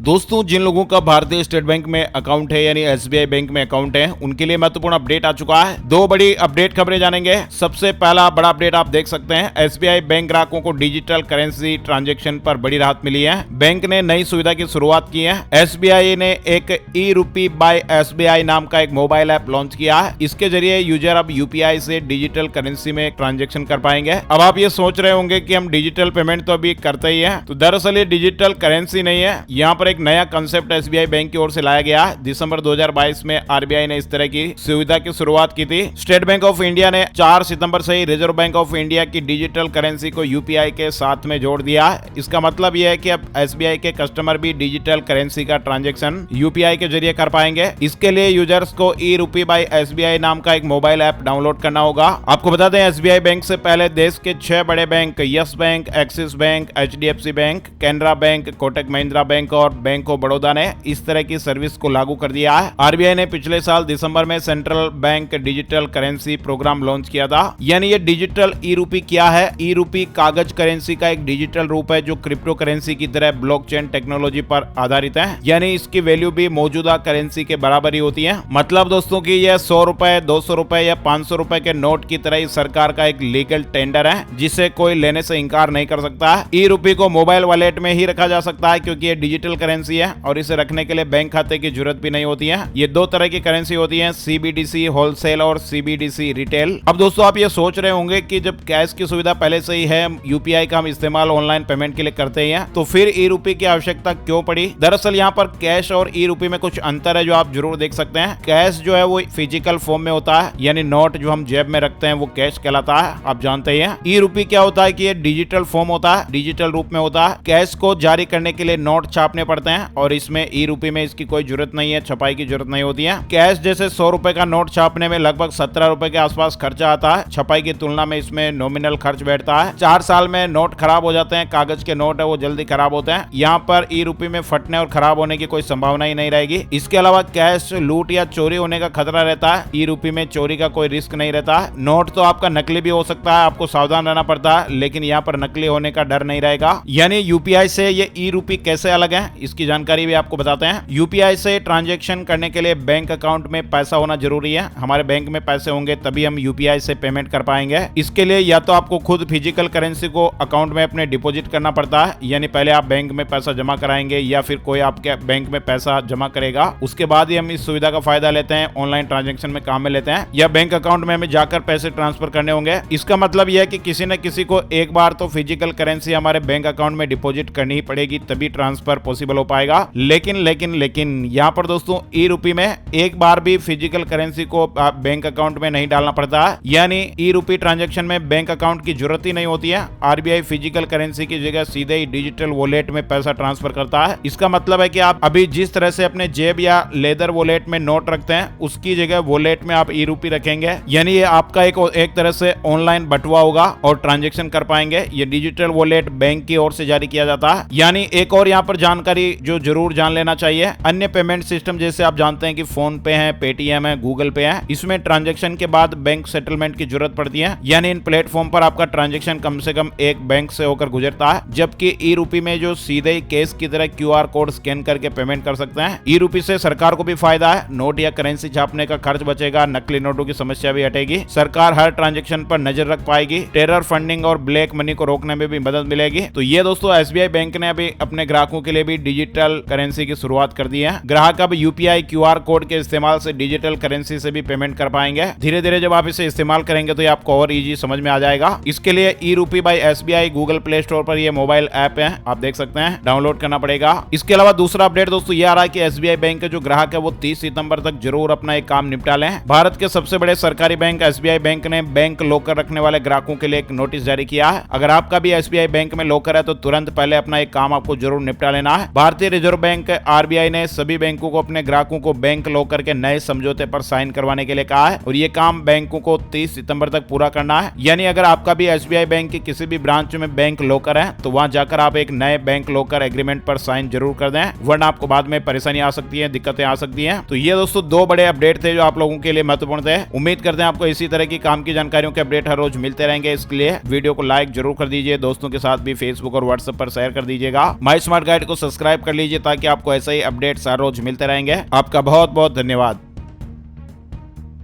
दोस्तों, जिन लोगों का भारतीय स्टेट बैंक में अकाउंट है यानी एसबीआई बैंक में अकाउंट है, उनके लिए महत्वपूर्ण अपडेट आ चुका है। दो बड़ी अपडेट खबरें जानेंगे। सबसे पहला बड़ा अपडेट आप देख सकते हैं, एसबीआई बैंक ग्राहकों को डिजिटल करेंसी ट्रांजैक्शन पर बड़ी राहत मिली है। बैंक ने नई सुविधा की शुरुआत की है। एसबीआई ने एक ई रूपी बाय एसबीआई नाम का एक मोबाइल ऐप लॉन्च किया है। इसके जरिए यूजर अब यूपीआई से डिजिटल करेंसी में ट्रांजेक्शन कर पाएंगे। अब आप ये सोच रहे होंगे कि हम डिजिटल पेमेंट तो अभी करते ही है, तो दरअसल ये डिजिटल करेंसी नहीं है। यहाँ पर एक नया कंसेप्ट एसबीआई बैंक की ओर से लाया गया। दिसंबर 2022 में आरबीआई ने इस तरह की सुविधा की शुरुआत की थी। स्टेट बैंक ऑफ इंडिया ने 4 सितंबर से ही रिजर्व बैंक ऑफ इंडिया की डिजिटल करेंसी को यूपीआई के साथ में जोड़ दिया। इसका मतलब यह है कि अब एसबीआई के कस्टमर भी डिजिटल करेंसी का ट्रांजेक्शन यूपीआई के जरिए कर पाएंगे। इसके लिए यूजर्स को ई रूपी बाय एसबीआई नाम का एक मोबाइल ऐप डाउनलोड करना होगा। आपको बता दें, एसबीआई बैंक से पहले देश के 6 बड़े bank yes bank, axis bank, HDFC bank, Canara bank, Kotak Mahindra bank और बैंक ऑफ बड़ौदा ने इस तरह की सर्विस को लागू कर दिया है। आरबीआई ने पिछले साल दिसंबर में central bank digital currency programme launch किया था। यानी ये डिजिटल ई रूपी क्या है? ई रूपी कागज करेंसी का एक डिजिटल रूप है जो क्रिप्टो करेंसी की तरह ब्लॉकचेन टेक्नोलॉजी पर आधारित है। यानी इसकी वैल्यू भी मौजूदा करेंसी के बराबर ही होती है। मतलब दोस्तों की यह 100 रुपए, 200 रुपए या 500 रुपए के नोट की तरह ही सरकार का एक लीगल टेंडर है, जिसे कोई लेने से इंकार नहीं कर सकता। ई रूपी को मोबाइल वॉलेट में ही रखा जा सकता है क्योंकि ये डिजिटल करेंसी है और इसे रखने के लिए बैंक खाते की जरूरत भी नहीं होती है। ये 2 तरह की करेंसी होती है, सीबीडीसी होलसेल और सीबीडीसी रिटेल। अब दोस्तों, आप ये सोच रहे होंगे कि जब कैश की सुविधा पहले से ही है, यूपीआई का हम इस्तेमाल ऑनलाइन पेमेंट के लिए करते ही हैं, तो फिर ई रूपी की आवश्यकता क्यों पड़ी? दरअसल यहाँ पर कैश और ई रूपी में कुछ अंतर है जो आप जरूर देख सकते हैं। कैश जो है वो फिजिकल फॉर्म में होता है, यानी नोट जो हम जेब में रखते हैं वो कैश कहलाता है, आप जानते ही हैं। ई रूपी क्या होता है कि ये डिजिटल फॉर्म होता है, डिजिटल रूप में होता है। कैश को जारी करने के लिए नोट छापने पड़ते हैं और इसमें ई रूपी में इसकी कोई जरूरत नहीं है, छपाई की जरूरत नहीं होती है। कैश जैसे 100 रुपए का नोट छापने में लगभग 17 रुपए के आसपास खर्चा आता है। छपाई की तुलना में इसमें नॉमिनल खर्च बैठता है। 4 साल में नोट खराब हो जाते हैं। कागज के नोट है वो जल्दी खराब होते हैं। यहाँ पर ई रूपी में फटने और खराब होने की कोई संभावना ही नहीं रहेगी। इसके अलावा कैश लूट या चोरी होने का खतरा रहता है। ई रूपी में चोरी का कोई रिस्क नहीं रहता। नोट तो आपका नकली भी हो सकता है, आपको सावधान रहना पड़ता है, लेकिन यहाँ पर नकली होने का डर नहीं रहेगा। यानी यूपीआई से ये ई रूपी कैसे अलग है, इसकी जानकारी भी आपको बताते हैं। यूपीआई से ट्रांजैक्शन करने के लिए बैंक अकाउंट में पैसा होना जरूरी है। हमारे बैंक में पैसे होंगे तभी हम यूपीआई से पेमेंट कर पाएंगे। इसके लिए या तो आपको खुद फिजिकल करेंसी को अकाउंट में अपने डिपॉजिट करना पड़ता है, यानी पहले आप बैंक में पैसा जमा कराएंगे या फिर कोई आपके बैंक में पैसा जमा करेगा, उसके बाद ही हम इस सुविधा का फायदा लेते हैं, ऑनलाइन ट्रांजैक्शन में काम में लेते हैं। या बैंक अकाउंट में हमें जाकर पैसे ट्रांसफर करने होंगे। इसका मतलब यह है कि किसी न किसी को एक बार तो फिजिकल करेंसी हमारे बैंक अकाउंट में डिपॉजिट करनी ही पड़ेगी, तभी ट्रांसफर पॉसिबल हो पाएगा। लेकिन यहाँ पर दोस्तों ई रूपी में एक बार भी फिजिकल करेंसी को बैंक अकाउंट में नहीं डालना पड़ता है। यानी ई रूपी ट्रांजैक्शन में बैंक अकाउंट की जरूरत ही नहीं होती है। आरबीआई फिजिकल करेंसी की जगह सीधे ही डिजिटल वॉलेट में पैसा ट्रांसफर करता है। इसका मतलब है कि आप अभी जिस तरह से अपने जेब या लेदर वॉलेट में नोट रखते हैं, उसकी जगह वॉलेट में आप ई रूपी रखेंगे। यानी ये आपका एक तरह से ऑनलाइन बटुआ होगा और ट्रांजेक्शन कर पाएंगे। ये डिजिटल वॉलेट बैंक की ओर से जारी किया जाता है। यानी एक और यहाँ पर जानकारी जो जरूर जान लेना चाहिए, अन्य पेमेंट सिस्टम जैसे आप जानते हैं कि फोन पे है, पेटीएम है, गूगल पे है, इसमें ट्रांजैक्शन के बाद बैंक सेटलमेंट की जरूरत पड़ती है। यानी इन प्लेटफॉर्म पर आपका ट्रांजैक्शन कम से कम एक बैंक से होकर गुजरता है, जबकि ई रूपी में जो सीधे ही कैश की तरह क्यूआर कोड स्कैन करके पेमेंट कर सकते हैं। ई रूपी से सरकार को भी फायदा है, नोट या करेंसी छापने का खर्च बचेगा, नकली नोटों की समस्या भी हटेगी, सरकार हर ट्रांजैक्शन पर नजर रख पाएगी, टेरर फंडिंग और ब्लैक मनी को रोकने में भी मदद मिलेगी। तो ये दोस्तों एसबीआई बैंक ने अभी अपने ग्राहकों के लिए भी डिजिटल करेंसी की शुरुआत कर दी है। ग्राहक अब यूपीआई क्यूआर कोड के इस्तेमाल से डिजिटल करेंसी से भी पेमेंट कर पाएंगे। धीरे धीरे जब आप इसे इस्तेमाल करेंगे तो ये आपको और इजी समझ में आ जाएगा। इसके लिए e rupee by SBI Google Play Store पर ये मोबाइल ऐप है, आप देख सकते हैं, डाउनलोड करना पड़ेगा। इसके अलावा दूसरा अपडेट दोस्तों ये आ रहा है कि एसबीआई बैंक के जो ग्राहक है वो 30 सितंबर तक जरूर अपना एक काम निपटा लें। भारत के सबसे बड़े सरकारी बैंक एसबीआई बैंक ने बैंक लॉकर रखने वाले ग्राहकों के लिए एक नोटिस जारी किया है। अगर आपका भी एसबीआई बैंक में लॉकर है तो तुरंत पहले अपना एक काम आपको जरूर निपटा लेना है। भारतीय रिजर्व बैंक आरबीआई ने सभी बैंकों को अपने ग्राहकों को बैंक लॉकर के नए समझौते पर साइन करवाने के लिए कहा है और ये काम बैंकों को 30 सितंबर तक पूरा करना है। यानी अगर आपका भी एसबीआई बैंक के किसी भी ब्रांच में बैंक लॉकर है तो वहां जाकर आप एक नए बैंक लॉकर एग्रीमेंट पर साइन जरूर कर दें, वरना आपको बाद में परेशानी आ सकती है, दिक्कतें आ सकती हैं। तो ये दोस्तों 2 बड़े अपडेट थे जो आप लोगों के लिए महत्वपूर्ण थे। उम्मीद करते हैं आपको इसी तरह की काम की जानकारियों के अपडेट हर रोज मिलते रहेंगे। इसके लिए वीडियो को लाइक जरूर कर दीजिए, दोस्तों के साथ भी फेसबुक और व्हाट्सएप पर शेयर कर दीजिएगा। माई स्मार्ट गाइड को सब्सक्राइब सब्सक्राइब कर लीजिए ताकि आपको ऐसे ही अपडेट्स हर रोज मिलते रहेंगे। आपका बहुत बहुत धन्यवाद।